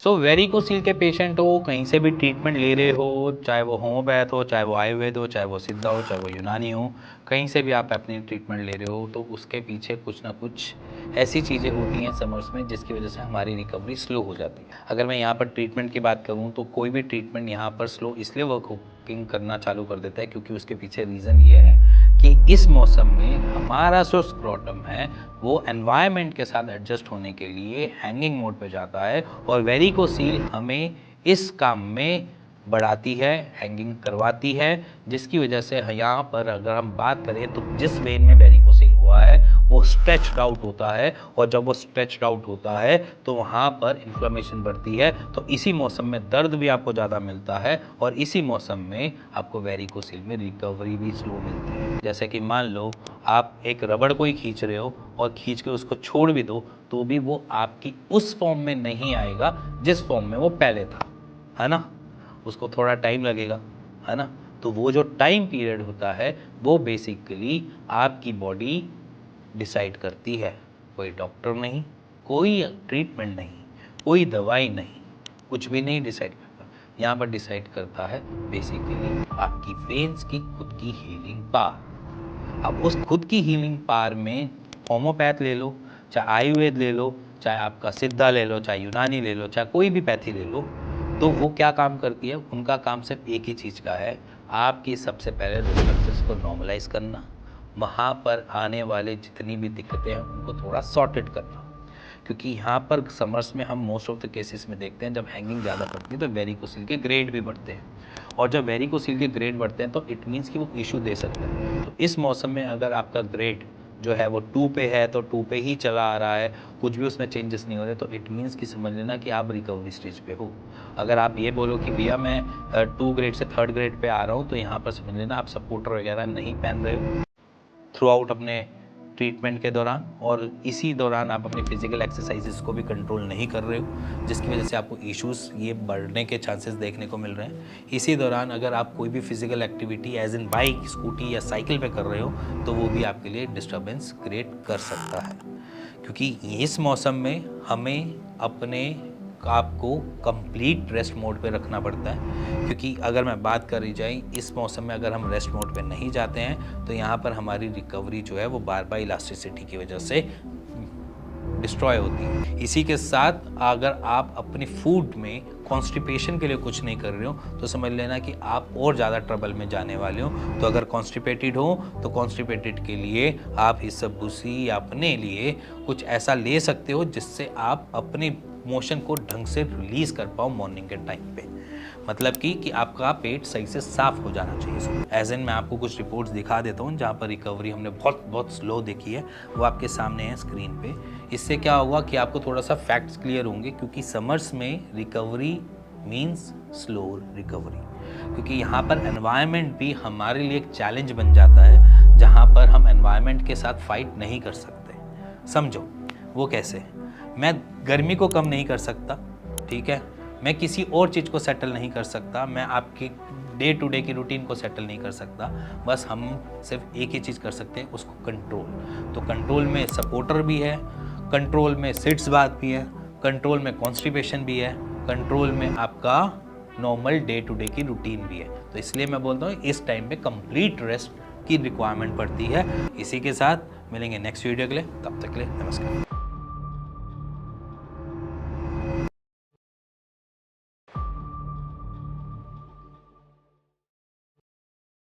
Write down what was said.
सो varicocele के patient हो, कहीं से भी ट्रीटमेंट ले रहे हो, चाहे वो होम्योपैथ हो, चाहे वो आयुर्वेद हो, चाहे वो सिद्धा हो, चाहे वो यूनानी हो, कहीं से भी आप अपनी ट्रीटमेंट ले रहे हो तो उसके पीछे कुछ ना कुछ ऐसी चीज़ें होती हैं समर्स में जिसकी वजह से हमारी रिकवरी स्लो हो जाती है। अगर मैं यहाँ पर ट्रीटमेंट की बात करूँ तो कोई भी ट्रीटमेंट यहाँ पर स्लो इसलिए वर्किंग करना चालू कर देता है क्योंकि उसके पीछे रीज़न ये है कि इस मौसम में हमारा जो स्क्रोटम है वो एनवायरनमेंट के साथ एडजस्ट होने के लिए हैंगिंग मोड पे जाता है और वेरिकोसील हमें इस काम में बढ़ाती है, हैंगिंग करवाती है, जिसकी वजह से यहाँ पर अगर हम बात करें तो जिस वेन में वेरिकोसील हुआ है वो स्ट्रेच्ड आउट होता है और जब वो स्ट्रेच्ड आउट होता है तो वहाँ पर इन्फ्लेमेशन बढ़ती है। तो इसी मौसम में दर्द भी आपको ज़्यादा मिलता है और इसी मौसम में आपको वेरिकोसील में रिकवरी भी स्लो मिलती है। जैसे कि मान लो आप एक रबड़ को ही खींच रहे हो और खींच के उसको छोड़ भी दो तो भी वो आपकी उस फॉर्म में नहीं आएगा जिस फॉर्म में वो पहले था, है ना। उसको थोड़ा टाइम लगेगा, है ना। तो वो जो टाइम पीरियड होता है वो बेसिकली आपकी बॉडी डिसाइड करती है। कोई डॉक्टर नहीं, कोई ट्रीटमेंट नहीं, कोई दवाई नहीं, कुछ भी नहीं डिसाइड करता। यहाँ पर डिसाइड करता है बेसिकली आपकी वेन्स की खुद की हीलिंग पावर। अब उस खुद की हीलिंग पावर में होम्योपैथ ले लो, चाहे आयुर्वेद ले लो, चाहे आपका सिद्धा ले लो, चाहे यूनानी ले लो, चाहे कोई भी पैथी ले लो, तो वो क्या काम करती है? उनका काम सिर्फ एक ही चीज़ का है, आपकी सबसे पहले रिफ्लेक्सेस को नॉर्मलाइज करना, वहाँ पर आने वाले जितनी भी दिक्कतें हैं उनको थोड़ा सॉर्टेड करना। क्योंकि यहाँ पर समर्स में हम मोस्ट ऑफ द केसेस में देखते हैं जब हैंगिंग ज़्यादा पड़ती है तो वेरिकोसील के ग्रेड भी बढ़ते हैं और जब वेरिकोसील के ग्रेड बढ़ते हैं तो इट मीन्स कि वो इशू दे सकते हैं। तो इस मौसम में अगर आपका ग्रेड जो है वो 2 पे है तो 2 पे ही चला आ रहा है, कुछ भी उसमें चेंजेस नहीं हो रहे, तो इट मीन्स कि समझ लेना कि आप रिकवरी स्टेज पे हो। अगर आप ये बोलो कि भैया मैं 2 ग्रेड से 3rd ग्रेड पे आ रहा हूँ, तो यहाँ पर समझ लेना आप सपोर्टर वगैरह नहीं पहन रहे हो थ्रू आउट अपने ट्रीटमेंट के दौरान, और इसी दौरान आप अपनी फिजिकल एक्सरसाइजेस को भी कंट्रोल नहीं कर रहे हो जिसकी वजह से आपको इश्यूज ये बढ़ने के चांसेस देखने को मिल रहे हैं। इसी दौरान अगर आप कोई भी physical activity as in bike, scooty या साइकिल पे कर रहे हो तो वो भी आपके लिए डिस्टर्बेंस क्रिएट कर सकता है, क्योंकि इस मौसम में हमें अपने आपको कंप्लीट रेस्ट मोड पे रखना पड़ता है। क्योंकि अगर मैं बात करी जाए इस मौसम में अगर हम रेस्ट मोड पे नहीं जाते हैं तो यहाँ पर हमारी रिकवरी जो है वो बार बार इलास्टिसिटी की वजह से डिस्ट्रॉय होती है। इसी के साथ अगर आप अपनी फूड में कॉन्स्टिपेशन के लिए कुछ नहीं कर रहे हो तो समझ लेना कि आप और ज़्यादा ट्रबल में जाने वाले हो। तो अगर कॉन्स्टिपेटेड हो तो कॉन्स्टिपेटेड के लिए आप हिस्सबूसी या अपने लिए कुछ ऐसा ले सकते हो जिससे आप अपने मोशन को ढंग से रिलीज कर पाओ मॉर्निंग के टाइम पे। मतलब कि आपका पेट सही से साफ हो जाना चाहिए। एज इन मैं आपको कुछ रिपोर्ट्स दिखा देता हूँ जहाँ पर रिकवरी हमने बहुत स्लो देखी है, वो आपके सामने है स्क्रीन पे। इससे क्या होगा कि आपको थोड़ा सा फैक्ट्स क्लियर होंगे, क्योंकि समर्स में रिकवरी मीन्स स्लो रिकवरी, क्योंकि यहाँ पर एनवायरनमेंट भी हमारे लिए एक चैलेंज बन जाता है जहाँ पर हम एनवायरनमेंट के साथ फाइट नहीं कर सकते। समझो वो कैसे? मैं गर्मी को कम नहीं कर सकता, ठीक है, मैं किसी और चीज़ को सेटल नहीं कर सकता, मैं आपकी डे टू डे की रूटीन को सेटल नहीं कर सकता, बस हम सिर्फ एक ही चीज़ कर सकते हैं, उसको कंट्रोल। तो कंट्रोल में सपोर्टर भी है, कंट्रोल में सिट्स बात भी है, कंट्रोल में कॉन्स्टिपेशन भी है, कंट्रोल में आपका नॉर्मल डे टू डे की रूटीन भी है। तो इसलिए मैं बोलता हूँ इस टाइम पे कंप्लीट रेस्ट की रिक्वायरमेंट पड़ती है। इसी के साथ मिलेंगे नेक्स्ट वीडियो के लिए, तब तक के लिए नमस्कार।